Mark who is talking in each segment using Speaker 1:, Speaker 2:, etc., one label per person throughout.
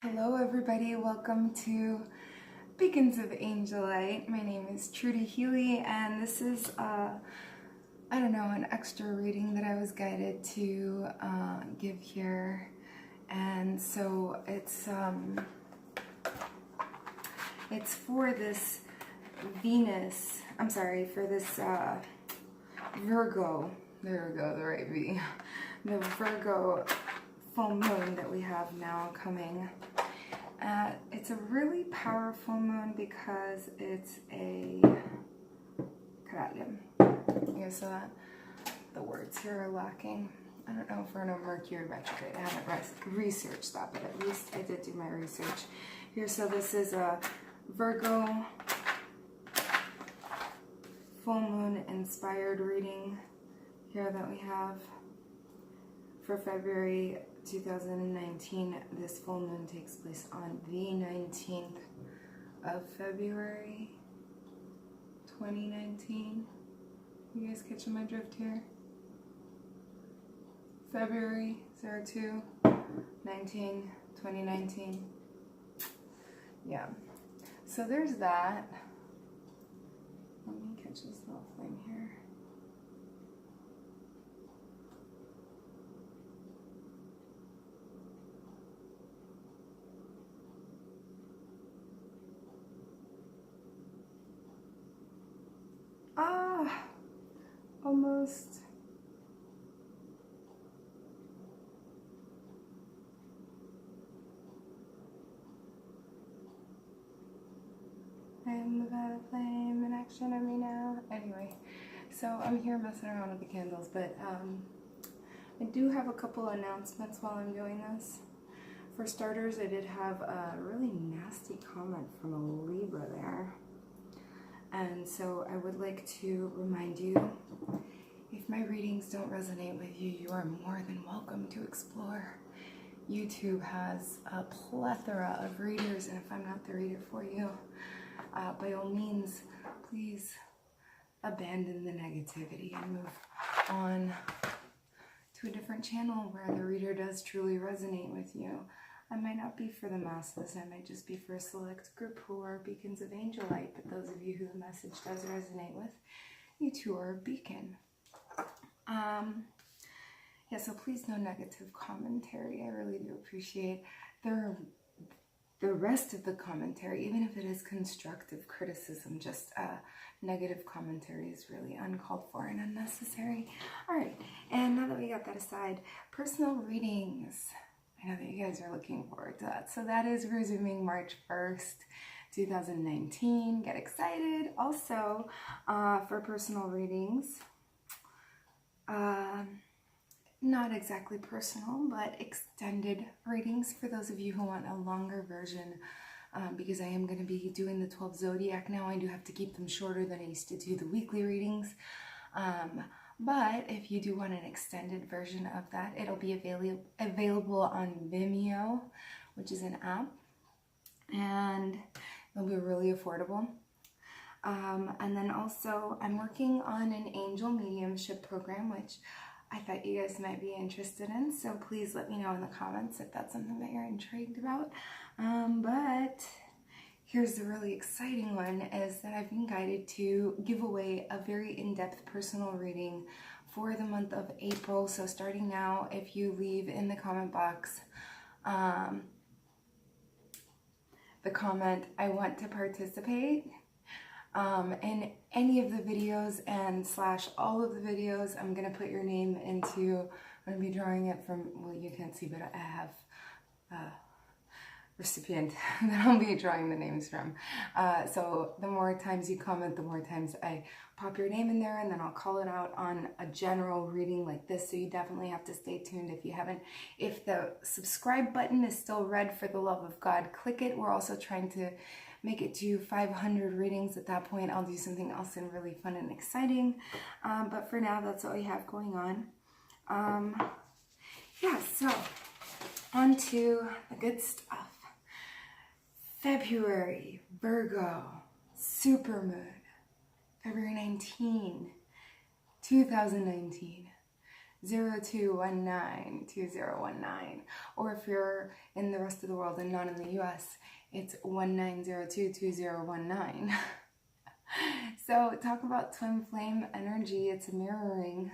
Speaker 1: Hello everybody, welcome to Beacons of Angel Light. My name is Trudy Healy and this is, an extra reading that I was guided to give here. And so it's for this for this Virgo, there we go, the right V, the Virgo full moon that we have now coming. It's a really powerful moon because it's a Karadium. Yeah, so that the words here are lacking. I don't know if we're in a Mercury retrograde. I haven't researched that, but at least I did do my research here. So this is a Virgo full moon inspired reading here that we have for February 2019. This full moon takes place on the 19th of February 2019. You guys catching my drift here? February 02 19 2019. Yeah, so there's that. Let me catch this little flame here. Almost. I'm the flame in action of me now. Anyway, so I'm here messing around with the candles, but I do have a couple announcements while I'm doing this. For starters, I did have a really nasty comment from a Libra there. And so I would like to remind you, if my readings don't resonate with you, you are more than welcome to explore. YouTube has a plethora of readers, and if I'm not the reader for you, by all means, please abandon the negativity and move on to a different channel where the reader does truly resonate with you. I might not be for the masses, I might just be for a select group who are beacons of angel light, but those of you who the message does resonate with, you too are a beacon. Yeah, so please no negative commentary. I really do appreciate the rest of the commentary, even if it is constructive criticism, just negative commentary is really uncalled for and unnecessary. All right, and now that we got that aside, personal readings. I know that you guys are looking forward to that. So that is resuming March 1st, 2019. Get excited. Also, for personal readings, not exactly personal, but extended readings for those of you who want a longer version, because I am going to be doing the 12 zodiac now. I do have to keep them shorter than I used to do the weekly readings. But if you do want an extended version of that, it'll be available on Vimeo, which is an app, and it'll be really affordable. And then also, I'm working on an angel mediumship program, which I thought you guys might be interested in, so please let me know in the comments if that's something that you're intrigued about. But here's the really exciting one, is that I've been guided to give away a very in-depth personal reading for the month of April. So starting now, if you leave in the comment box the comment, I want to participate in any of the videos and / all of the videos, I'm going to put your name into, I'm going to be drawing it from, well, you can't see, but I have recipient that I'll be drawing the names from. So the more times you comment, the more times I pop your name in there, and then I'll call it out on a general reading like this. So you definitely have to stay tuned if you haven't. If the subscribe button is still red, for the love of God, click it. We're also trying to make it to 500 readings. At that point, I'll do something else and really fun and exciting. But for now, that's all we have going on. Yeah, so on to the good stuff. February, Virgo, Supermoon, February 19, 2019. 2019. Or if you're in the rest of the world and not in the US, it's 19022019. So talk about twin flame energy. It's a mirroring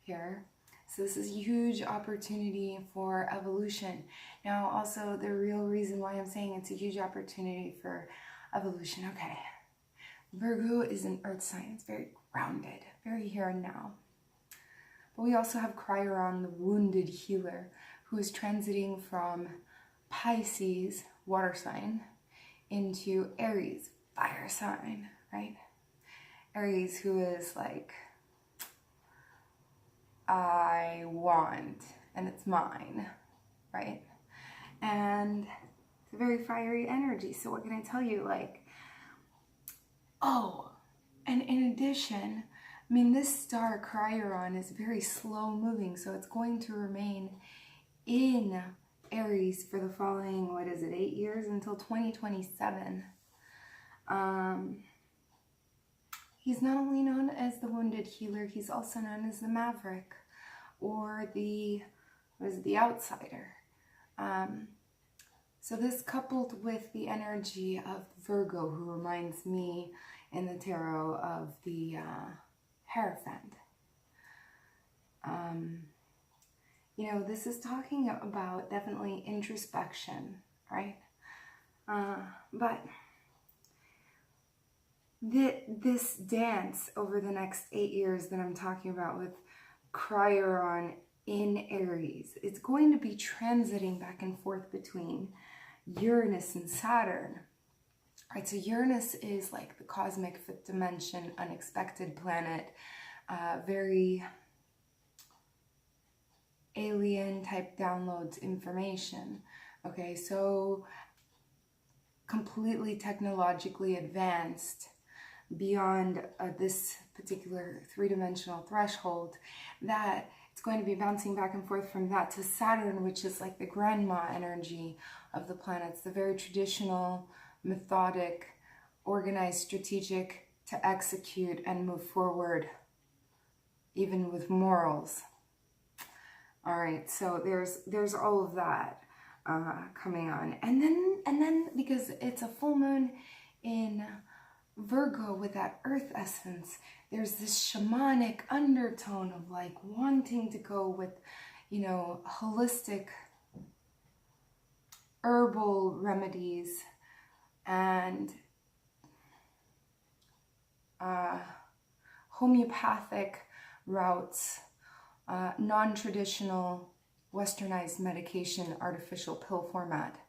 Speaker 1: here. So this is a huge opportunity for evolution. Now also the real reason why I'm saying it's a huge opportunity for evolution. Okay. Virgo is an earth sign. It's very grounded, very here and now. But we also have Chiron, the wounded healer, who is transiting from Pisces, water sign, into Aries, fire sign, right? Aries, who is like, I want, and it's mine, right? And it's a very fiery energy. So what can I tell you? Like, oh, and in addition, I mean, this star Chiron is very slow moving, so it's going to remain in Aries for the following, 8 years until 2027. He's not only known as the wounded healer, he's also known as the maverick, or the outsider. So this coupled with the energy of Virgo, who reminds me in the tarot of the Hierophant. You know, this is talking about definitely introspection, right? But this dance over the next 8 years that I'm talking about with Chiron in Aries, it's going to be transiting back and forth between Uranus and Saturn. Right, so Uranus is like the cosmic fifth dimension, unexpected planet, very alien type downloads information. Okay, so completely technologically advanced beyond this particular three-dimensional threshold, that it's going to be bouncing back and forth from that to Saturn, which is like the grandma energy of the planets, the very traditional, methodic, organized, strategic, to execute and move forward, even with morals. All right, so there's all of that coming on, and then because it's a full moon in Virgo with that earth essence, there's this shamanic undertone of like wanting to go with, you know, holistic herbal remedies and homeopathic routes, non-traditional westernized medication, artificial pill format,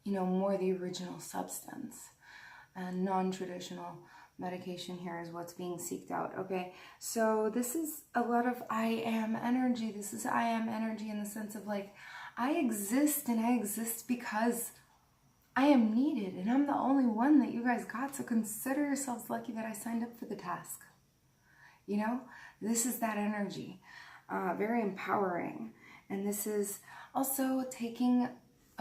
Speaker 1: you know, more the original substance. And non-traditional medication here is what's being seeked out. Okay, so this is a lot of I am energy. This is I am energy in the sense of like, I exist, and I exist because I am needed, and I'm the only one that you guys got, so consider yourselves lucky that I signed up for the task. You know, this is that energy, very empowering. And this is also taking,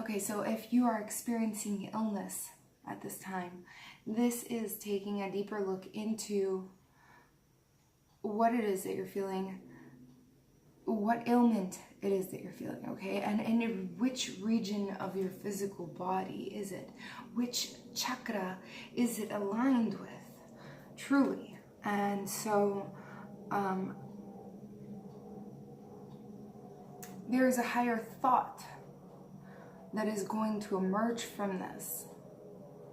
Speaker 1: okay, so if you are experiencing illness at this time, this is taking a deeper look into what it is that you're feeling, what ailment it is that you're feeling, okay? And in which region of your physical body is it? Which chakra is it aligned with, truly? And so there is a higher thought that is going to emerge from this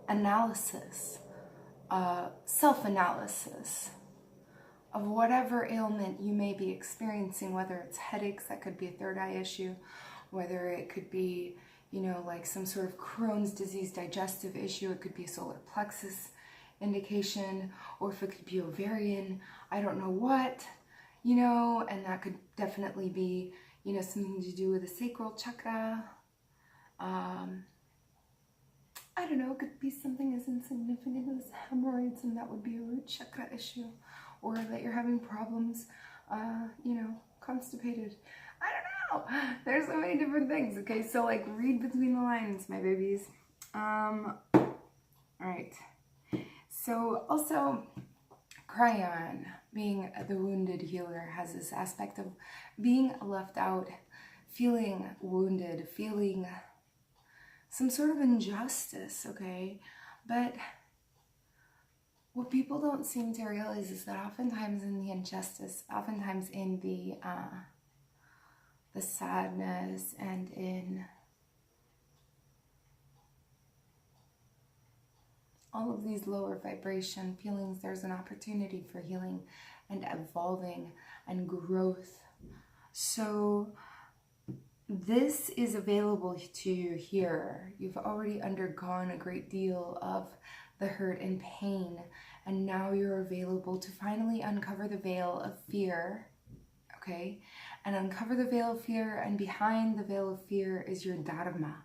Speaker 1: analysis, self-analysis of whatever ailment you may be experiencing, whether it's headaches, that could be a third eye issue, whether it could be, you know, like some sort of Crohn's disease digestive issue, it could be a solar plexus indication, or if it could be ovarian, I don't know what, you know, and that could definitely be, you know, something to do with the sacral chakra. I don't know, it could be something as insignificant as hemorrhoids, and that would be a root chakra issue, or that you're having problems, you know, constipated. I don't know. There's so many different things. Okay, so like read between the lines, my babies. All right. So also Chiron, being the wounded healer has this aspect of being left out, feeling wounded, feeling some sort of injustice, okay? But what people don't seem to realize is that oftentimes in the injustice, oftentimes in the sadness and in all of these lower vibration feelings, there's an opportunity for healing and evolving and growth. So this is available to you here. You've already undergone a great deal of the hurt and pain, and now you're available to finally uncover the veil of fear, okay? And uncover the veil of fear, and behind the veil of fear is your dharma,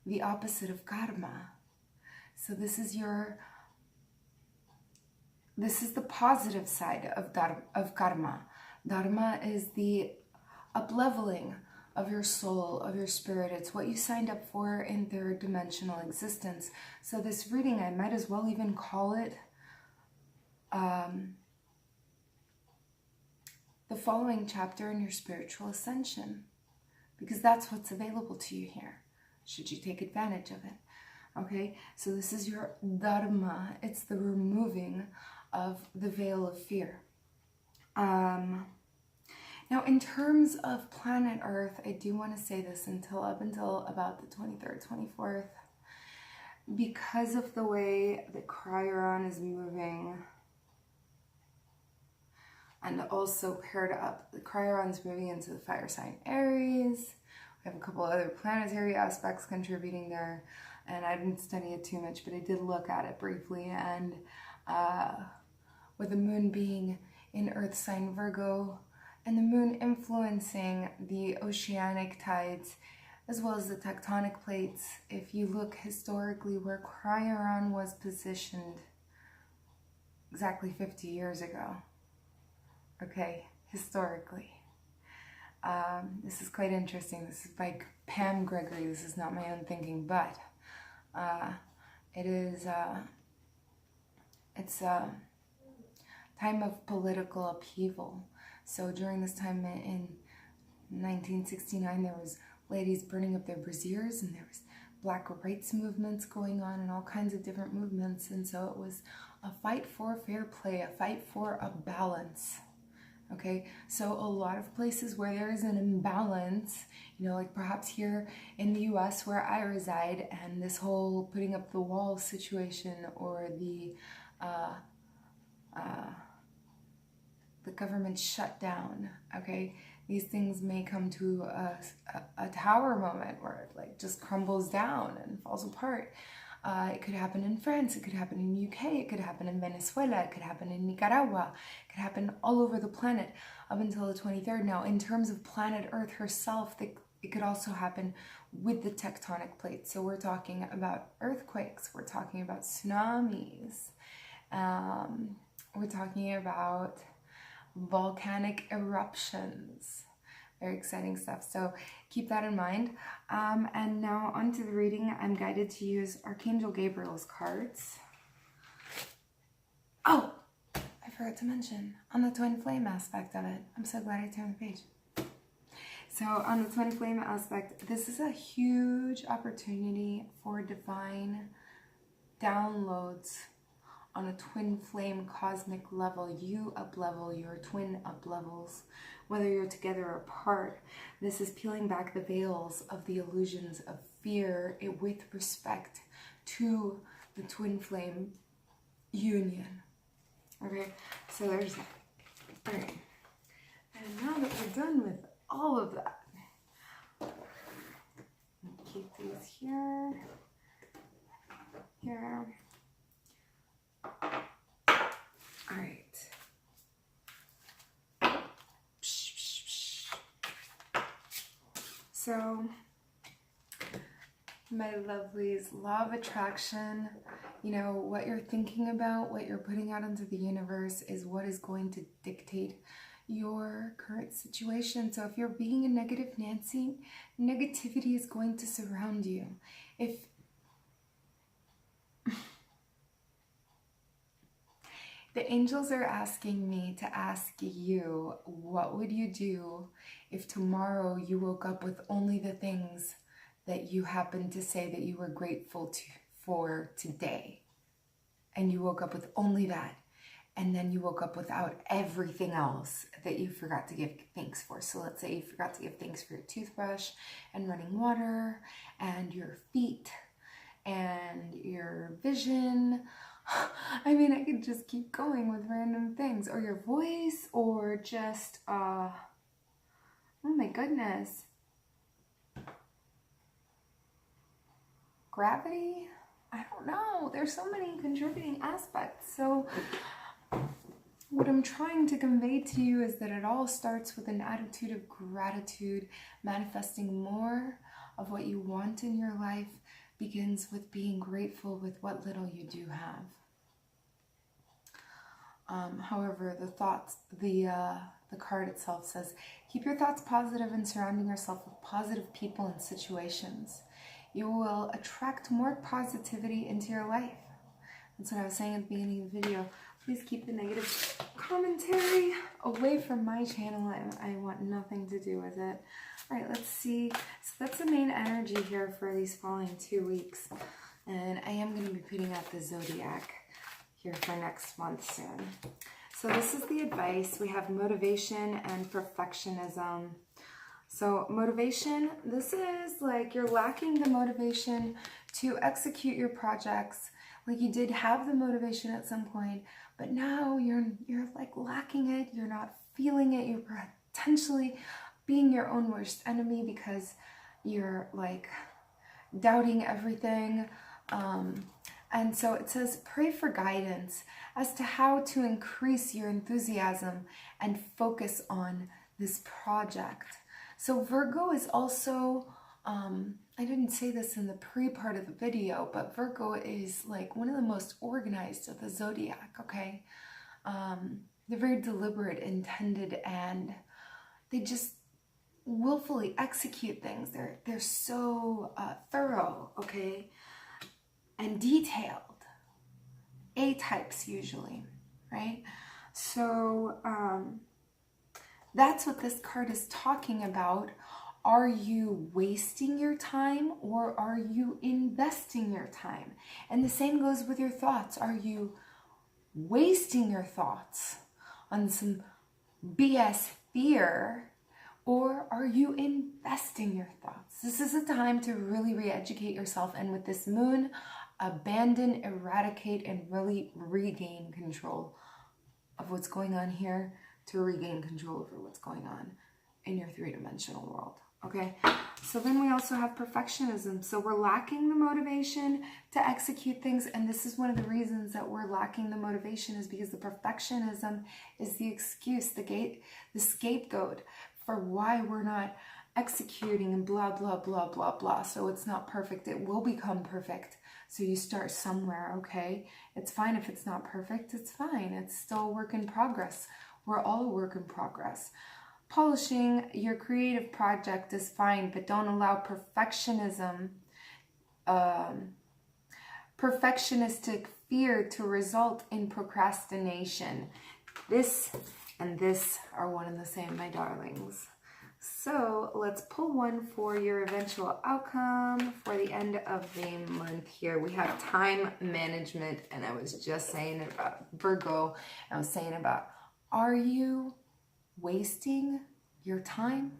Speaker 1: the opposite of karma. So this is the positive side of karma. Dharma is the up-leveling of your soul, of your spirit. It's what you signed up for in third dimensional existence. So this reading, I might as well even call it the following chapter in your spiritual ascension, because that's what's available to you here, should you take advantage of it. Okay, so this is your dharma. It's the removing of the veil of fear. Now, in terms of planet Earth, I do want to say this up until about the 23rd, 24th, because of the way the Chiron is moving, and also paired up, the Chiron's moving into the fire sign Aries. We have a couple other planetary aspects contributing there, and I didn't study it too much, but I did look at it briefly, and with the moon being in Earth sign Virgo, and the moon influencing the oceanic tides, as well as the tectonic plates, if you look historically where Chiron was positioned exactly 50 years ago, okay, historically. This is quite interesting. This is by Pam Gregory. This is not my own thinking, but it's a time of political upheaval. So during this time in 1969, there was ladies burning up their brassieres, and there was black rights movements going on, and all kinds of different movements. And so it was a fight for fair play, a fight for a balance. Okay, so a lot of places where there is an imbalance, you know, like perhaps here in the US where I reside, and this whole putting up the wall situation, or the government shutdown, okay? These things may come to a tower moment where it like just crumbles down and falls apart. It could happen in France, it could happen in UK, it could happen in Venezuela, it could happen in Nicaragua, it could happen all over the planet up until the 23rd. Now, in terms of planet Earth herself, it could also happen with the tectonic plates. So we're talking about earthquakes, we're talking about tsunamis, we're talking about volcanic eruptions. Very exciting stuff. So keep that in mind. And now onto the reading. I'm guided to use Archangel Gabriel's cards. Oh, I forgot to mention on the twin flame aspect of it. I'm so glad I turned the page. So on the twin flame aspect, this is a huge opportunity for divine downloads on a twin flame cosmic level. You up-level, your twin up-levels, whether you're together or apart. This is peeling back the veils of the illusions of fear with respect to the twin flame union. Okay, so there's that. All right, and now that we're done with all of that, keep these here, here. All right. So, my lovelies, law of attraction, you know, what you're thinking about, what you're putting out into the universe is what is going to dictate your current situation. So if you're being a negative Nancy, negativity is going to surround you. The angels are asking me to ask you, what would you do if tomorrow you woke up with only the things that you happened to say that you were grateful for today? And you woke up with only that. And then you woke up without everything else that you forgot to give thanks for. So let's say you forgot to give thanks for your toothbrush and running water and your feet and your vision. I mean, I could just keep going with random things. Or your voice, or just, oh my goodness. Gravity? I don't know. There's so many contributing aspects. So what I'm trying to convey to you is that it all starts with an attitude of gratitude. Manifesting more of what you want in your life begins with being grateful with what little you do have. However, the card itself says, keep your thoughts positive and surrounding yourself with positive people and situations. You will attract more positivity into your life. That's what I was saying at the beginning of the video. Please keep the negative commentary away from my channel. I want nothing to do with it. All right, let's see. So that's the main energy here for these following 2 weeks. And I am going to be putting out the zodiac here for next month soon. So this is the advice. We have motivation and perfectionism. So motivation, this is like you're lacking the motivation to execute your projects. Like you did have the motivation at some point, but now you're like lacking it. You're not feeling it. You're potentially being your own worst enemy because you're like doubting everything. And so it says, pray for guidance as to how to increase your enthusiasm and focus on this project. So Virgo is also, I didn't say this in the pre-part of the video, but Virgo is like one of the most organized of the zodiac, okay? They're very deliberate, intended, and they just willfully execute things. They're so thorough, okay? And detailed. A-types usually, right? So that's what this card is talking about. Are you wasting your time or are you investing your time? And the same goes with your thoughts. Are you wasting your thoughts on some BS fear, or are you investing your thoughts? This is a time to really re-educate yourself, and with this moon, abandon, eradicate, and really regain control of what's going on here to regain control over what's going on in your three-dimensional world, okay? So then we also have perfectionism. So we're lacking the motivation to execute things, and this is one of the reasons that we're lacking the motivation is because the perfectionism is the excuse, the scapegoat for why we're not executing and blah, blah, blah, blah, blah. So it's not perfect. It will become perfect. So you start somewhere, okay? It's fine if it's not perfect. It's fine. It's still a work in progress. We're all a work in progress. Polishing your creative project is fine, but don't allow perfectionistic fear to result in procrastination. This and this are one and the same, my darlings. So let's pull one for your eventual outcome for the end of the month here. We have time management, and I was just saying about Virgo. I was saying about, are you wasting your time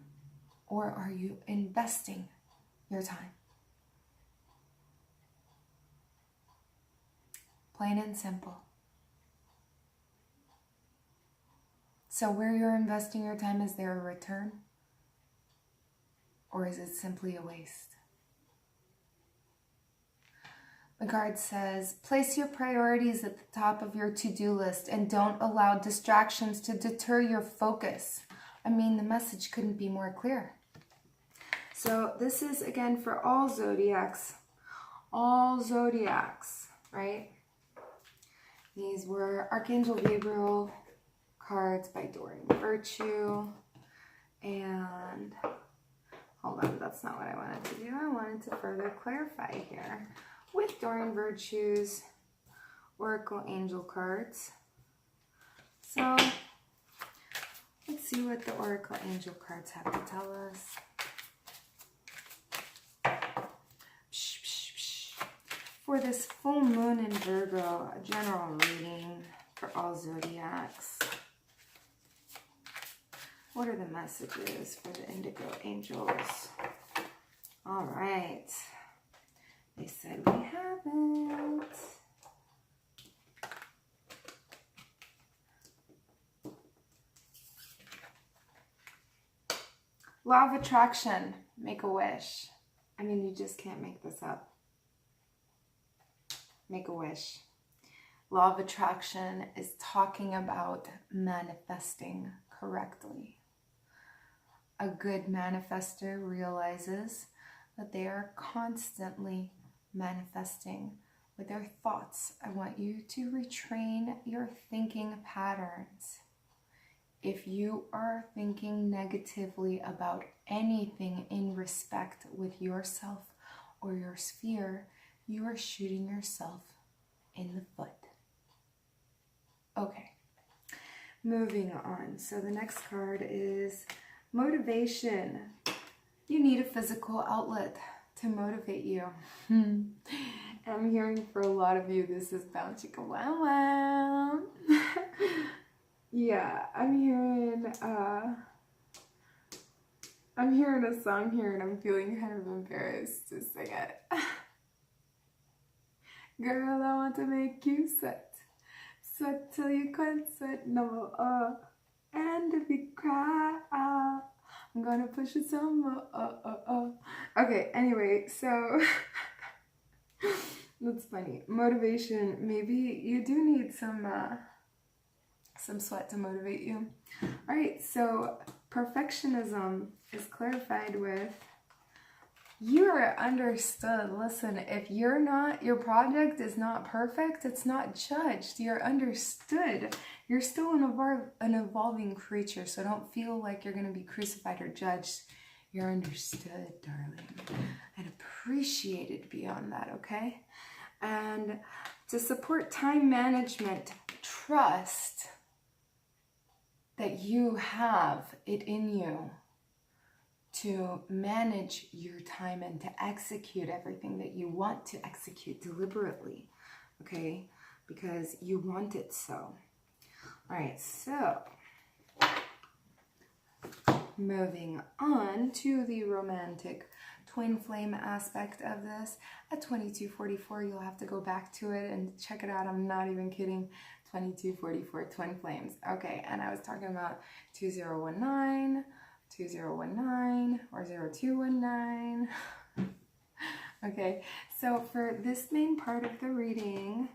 Speaker 1: or are you investing your time? Plain and simple. So where you're investing your time, is there a return? Or is it simply a waste? The card says, place your priorities at the top of your to-do list and don't allow distractions to deter your focus. I mean, the message couldn't be more clear. So this is, again, for all zodiacs, right? These were Archangel Gabriel cards by Doreen Virtue. And hold on, that's not what I wanted to do. I wanted to further clarify here with Doreen Virtue's Oracle Angel cards. So let's see what the Oracle Angel cards have to tell us. For this full moon in Virgo, a general reading for all zodiacs. What are the messages for the Indigo Angels? All right. They said we haven't. Law of attraction. Make a wish. I mean, you just can't make this up. Make a wish. Law of attraction is talking about manifesting correctly. A good manifester realizes that they are constantly manifesting with their thoughts. I want you to retrain your thinking patterns. If you are thinking negatively about anything in respect with yourself or your sphere, you are shooting yourself in the foot. Okay, moving on. So the next card is motivation. You need a physical outlet to motivate you. I'm hearing for a lot of you, this is bound to go wow wow. Yeah, I'm hearing a song here and I'm feeling kind of embarrassed to sing it. Girl, I want to make you sweat. Sweat till you can't sweat no more. And if you cry, I'm gonna push it some more. Okay, anyway, so that's funny. Motivation. Maybe you do need some sweat to motivate you. All right, so perfectionism is clarified with you are understood. Listen, if you're not, your project is not perfect, it's not judged. You're understood. You're still an evolving creature, so don't feel like you're going to be crucified or judged. You're understood, darling, and appreciated beyond that, okay? And to support time management, trust that you have it in you to manage your time and to execute everything that you want to execute deliberately, okay? Because you want it so. All right, so moving on to the romantic twin flame aspect of this. At 2244, you'll have to go back to it and check it out. I'm not even kidding. 2244 twin flames. Okay, and I was talking about 2019, 2019, or 0219. Okay, so for this main part of the reading,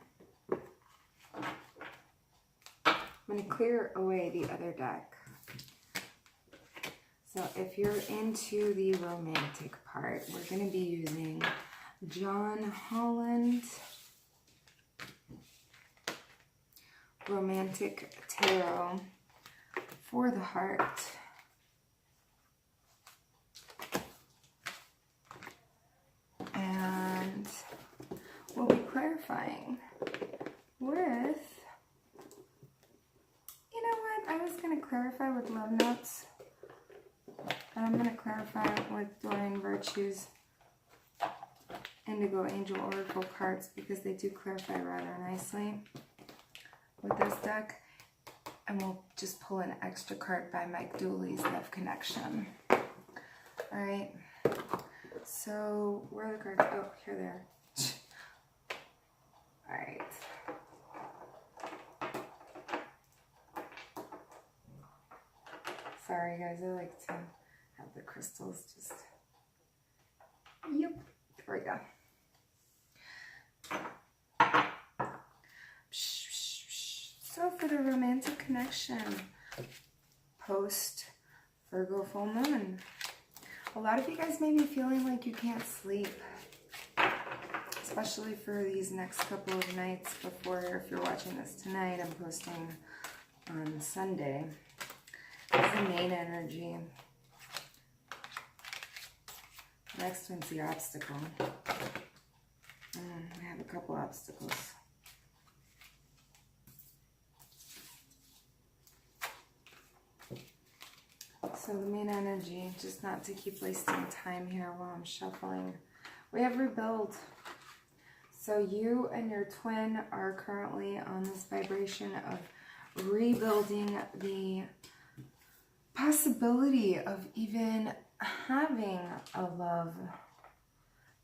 Speaker 1: I'm going to clear away the other deck. So if you're into the romantic part, we're going to be using John Holland Romantic Tarot for the heart. And we'll be clarifying with, you know what, I was going to clarify with love notes. And I'm going to clarify with Doreen Virtue's Indigo Angel Oracle cards because they do clarify rather nicely with this deck. And we'll just pull an extra card by Mike Dooley's Love Connection. Alright. So, where are the cards? Oh, here they are. Alright. Sorry guys, I like to have the crystals just... Yep, there we go. So for the romantic connection, post Virgo full moon, a lot of you guys may be feeling like you can't sleep, especially for these next couple of nights before, if you're watching this tonight, I'm posting on Sunday. This is the main energy. Next one's the obstacle. We have a couple obstacles. So the main energy, just not to keep wasting time here while I'm shuffling. We have rebuild. So you and your twin are currently on this vibration of rebuilding the possibility of even having a love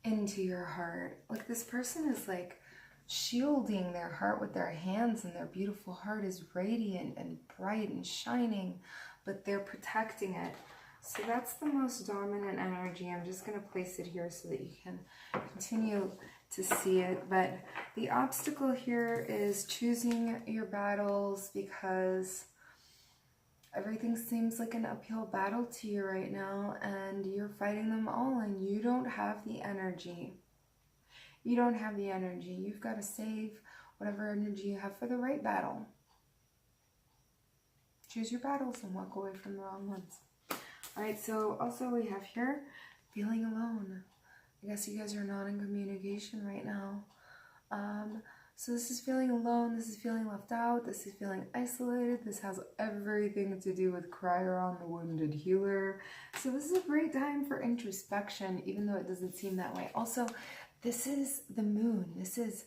Speaker 1: into your heart. Like this person is like shielding their heart with their hands, and their beautiful heart is radiant and bright and shining, but they're protecting it. So that's the most dominant energy. I'm just going to place it here so that you can continue to see it. But the obstacle here is choosing your battles, because everything seems like an uphill battle to you right now, and you're fighting them all, and you don't have the energy. You don't have the energy. You've got to save whatever energy you have for the right battle. Choose your battles and walk away from the wrong ones. All right, so also we have here feeling alone. I guess you guys are not in communication right now. So this is feeling alone, this is feeling left out, this is feeling isolated. This has everything to do with Cryer, the wounded healer. So this is a great time for introspection, even though it doesn't seem that way. Also, this is the moon. This is,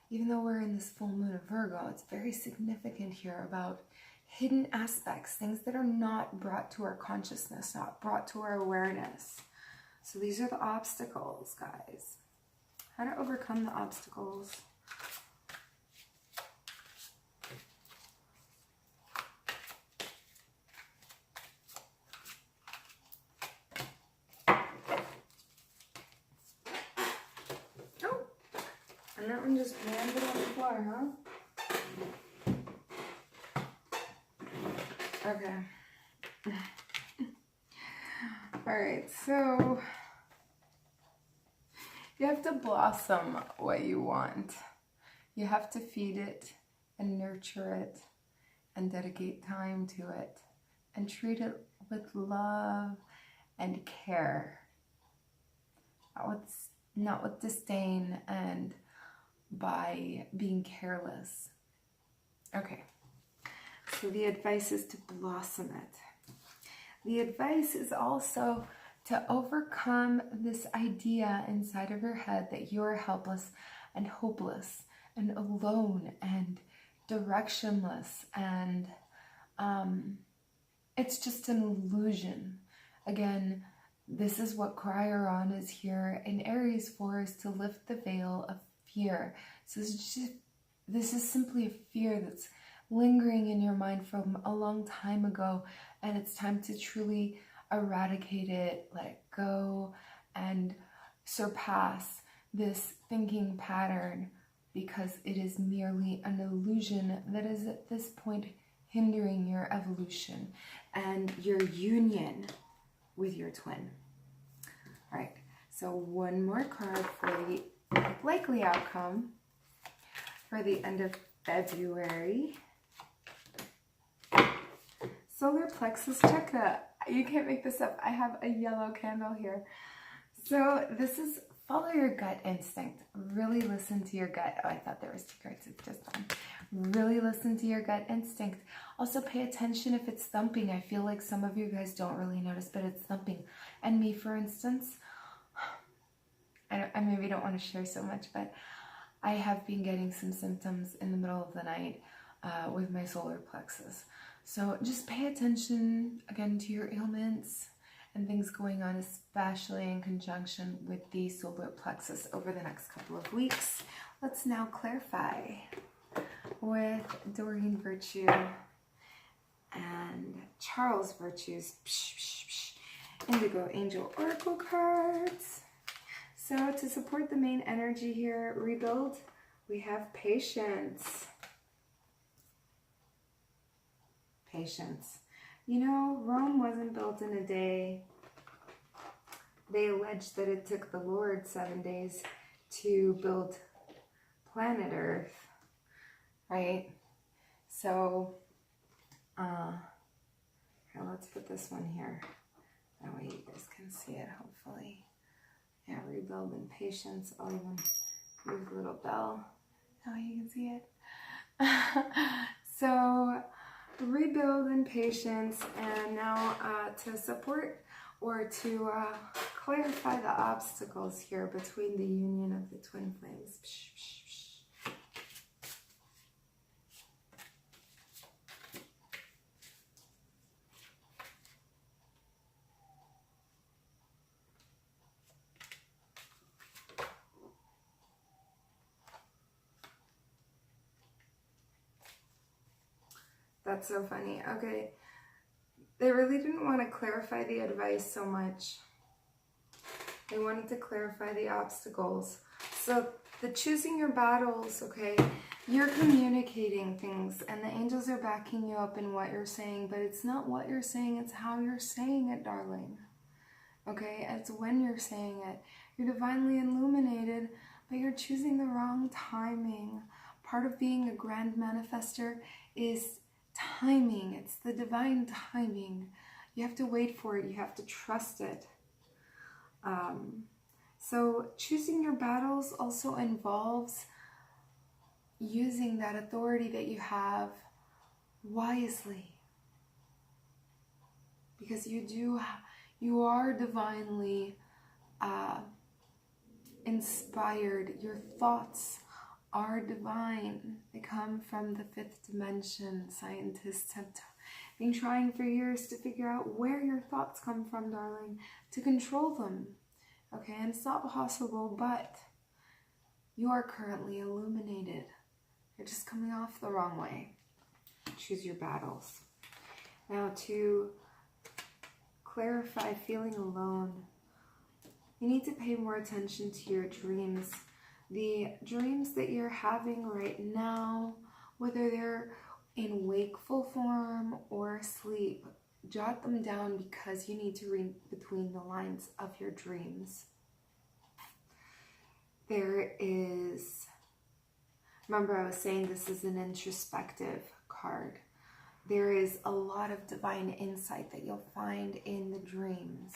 Speaker 1: even though we're in this full moon of Virgo, it's very significant here about hidden aspects, things that are not brought to our consciousness, not brought to our awareness. So these are the obstacles, guys. How to overcome the obstacles. Oh, and that one just landed on the floor, huh? Okay. All right, so you have to blossom what you want. You have to feed it and nurture it and dedicate time to it and treat it with love and care. Not with disdain and by being careless. Okay. So the advice is to blossom it. The advice is also to overcome this idea inside of your head that you're helpless and hopeless and alone and directionless, and it's just an illusion. Again, this is what Cryer is here in Aries for, is to lift the veil of fear. So this is simply a fear that's lingering in your mind from a long time ago, and it's time to truly eradicate it, let it go, and surpass this thinking pattern, because it is merely an illusion that is at this point hindering your evolution and your union with your twin. All right, so one more card for the likely outcome for the end of February. Solar plexus chakra. You can't make this up. I have a yellow candle here. So this is follow your gut instinct. Really listen to your gut. Oh, I thought there was two cards. It's just one. Really listen to your gut instinct. Also pay attention if it's thumping. I feel like some of you guys don't really notice, but it's thumping. And me, for instance, I maybe don't want to share so much, but I have been getting some symptoms in the middle of the night with my solar plexus. So just pay attention, again, to your ailments and things going on, especially in conjunction with the solar plexus over the next couple of weeks. Let's now clarify with Doreen Virtue and Charles Virtue's Indigo Angel Oracle cards. So to support the main energy here, rebuild, we have patience. Patience. You know, Rome wasn't built in a day. They allege that it took the Lord 7 days to build planet Earth, right? So, here, let's put this one here. That way you guys can see it, hopefully. Yeah, rebuild and patience. I'll even move the little bell. That way you can see it. So, rebuild in patience, and now to support or to clarify the obstacles here between the union of the twin flames. Psh, psh, psh. That's so funny. Okay. They really didn't want to clarify the advice so much. They wanted to clarify the obstacles. So the choosing your battles, okay, you're communicating things and the angels are backing you up in what you're saying, but it's not what you're saying, it's how you're saying it, darling. Okay, it's when you're saying it. You're divinely illuminated, but you're choosing the wrong timing. Part of being a grand manifester is timing. It's the divine timing. You have to wait for it. You have to trust it. So choosing your battles also involves using that authority that you have wisely, because you are divinely inspired. Your thoughts are divine. They come from the 5th dimension. Scientists have been trying for years to figure out where your thoughts come from, darling, to control them. Okay, and it's not possible, but you are currently illuminated. You're just coming off the wrong way. Choose your battles. Now, to clarify feeling alone, you need to pay more attention to your dreams. The dreams that you're having right now, whether they're in wakeful form or sleep, jot them down, because you need to read between the lines of your dreams. There is, remember I was saying this is an introspective card. There is a lot of divine insight that you'll find in the dreams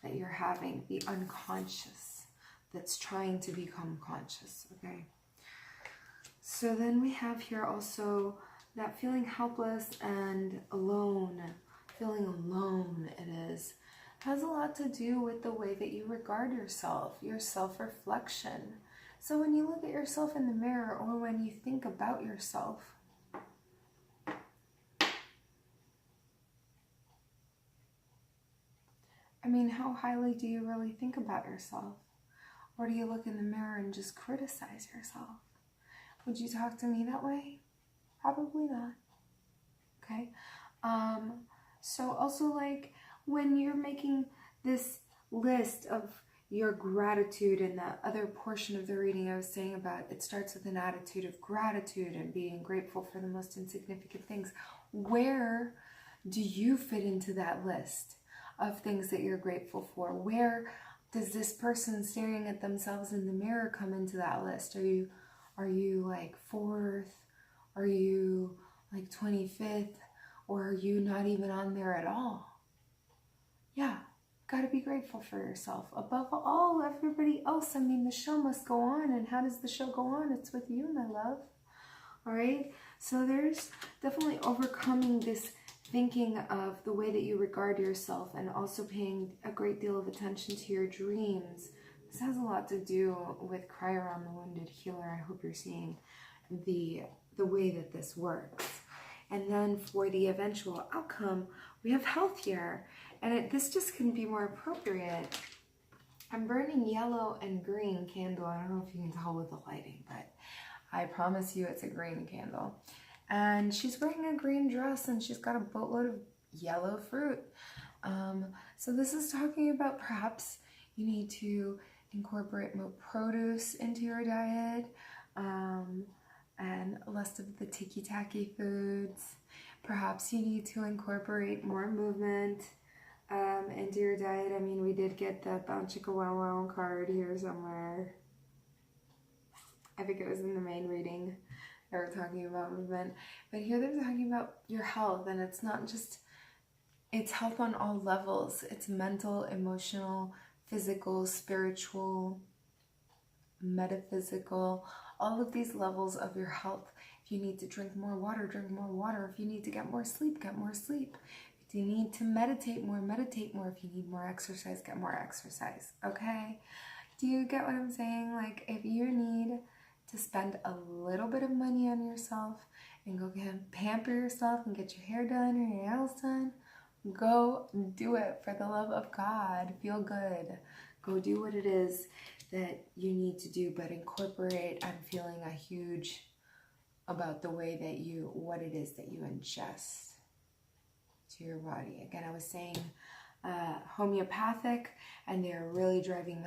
Speaker 1: that you're having, the unconscious that's trying to become conscious, okay? So then we have here also that feeling helpless and alone. Feeling alone, it is. Has a lot to do with the way that you regard yourself, your self-reflection. So when you look at yourself in the mirror, or when you think about yourself, I mean, how highly do you really think about yourself? Or do you look in the mirror and just criticize yourself? Would you talk to me that way? Probably not. Okay. So also, like, when you're making this list of your gratitude, and that other portion of the reading I was saying about, it starts with an attitude of gratitude and being grateful for the most insignificant things. Where do you fit into that list of things that you're grateful for? Where does this person staring at themselves in the mirror come into that list? Are you like 4th? Are you like 25th? Or are you not even on there at all? Yeah, gotta be grateful for yourself. Above all, everybody else. I mean, the show must go on. And how does the show go on? It's with you, my love. All right? So there's definitely overcoming this thinking of the way that you regard yourself, and also paying a great deal of attention to your dreams. This has a lot to do with Cry Around the Wounded Healer. I hope you're seeing the way that this works. And then for the eventual outcome, we have health here. And this just couldn't be more appropriate. I'm burning yellow and green candle. I don't know if you can tell with the lighting, but I promise you it's a green candle. And she's wearing a green dress, and she's got a boatload of yellow fruit. So this is talking about perhaps you need to incorporate more produce into your diet, and less of the ticky-tacky foods. Perhaps you need to incorporate more movement into your diet. I mean, we did get the Bound Chicka Wow Wow card here somewhere. I think it was in the main reading. They were talking about movement. But here they're talking about your health, and it's not just, it's health on all levels. It's mental, emotional, physical, spiritual, metaphysical, all of these levels of your health. If you need to drink more water, drink more water. If you need to get more sleep, get more sleep. If you need to meditate more, meditate more. If you need more exercise, get more exercise, okay? Do you get what I'm saying? Like, if you need to spend a little bit of money on yourself and go pamper yourself and get your hair done or your nails done, go do it for the love of God. Feel good. Go do what it is that you need to do, but incorporate. I'm feeling a huge about the way that what it is that you ingest to your body. Again, I was saying homeopathic, and they're really driving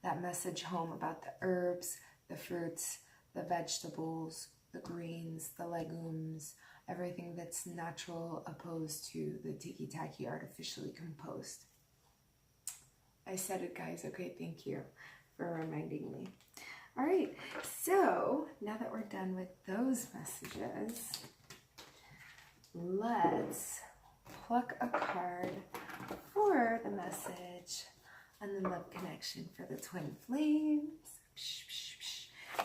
Speaker 1: that message home about the herbs, the fruits, the vegetables, the greens, the legumes, everything that's natural opposed to the tiki-taki artificially composed. I said it, guys. Okay, thank you for reminding me. All right, so now that we're done with those messages, let's pluck a card for the message and the love connection for the twin flames.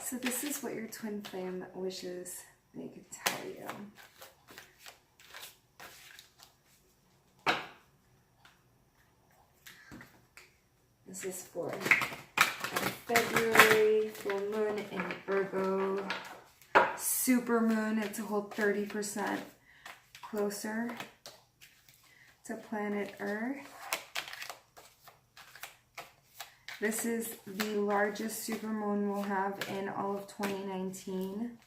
Speaker 1: So this is what your twin flame wishes they could tell you. This is for February, full moon in Virgo, supermoon. It's a whole 30% closer to planet Earth. This is the largest supermoon we'll have in all of 2019.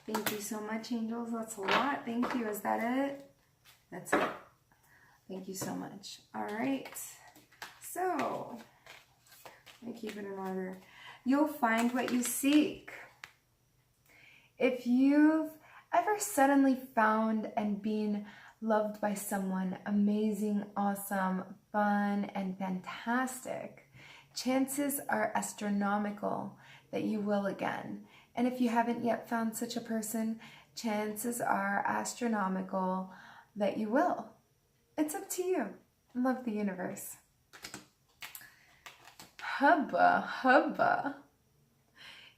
Speaker 1: Thank you so much, angels. That's a lot. Thank you. Is that it? That's it. Thank you so much. All right. So, let me keep it in order. You'll find what you seek. If you've ever suddenly found and been loved by someone amazing, awesome, fun, and fantastic, chances are astronomical that you will again. And if you haven't yet found such a person, chances are astronomical that you will. It's up to you. Love the universe. Hubba, hubba.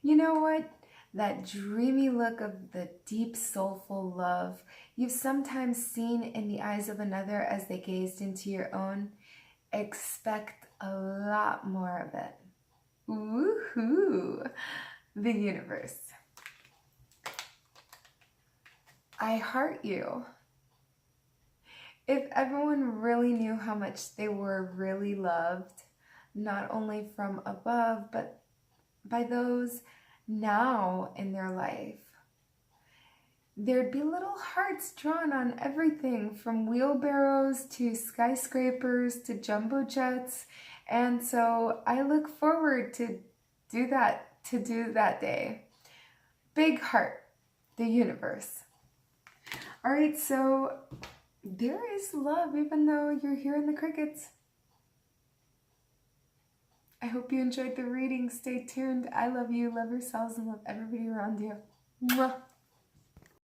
Speaker 1: You know what? That dreamy look of the deep, soulful love you've sometimes seen in the eyes of another as they gazed into your own, expect a lot more of it. Woohoo! The universe. I heart you. If everyone really knew how much they were really loved, not only from above, but by those now in their life, there'd be little hearts drawn on everything from wheelbarrows to skyscrapers to jumbo jets. And so I look forward to do that day. Big heart, the universe. All right, so there is love even though you're hearing the crickets. I hope you enjoyed the reading. Stay tuned. I love you. Love yourselves and love everybody around you. Mwah.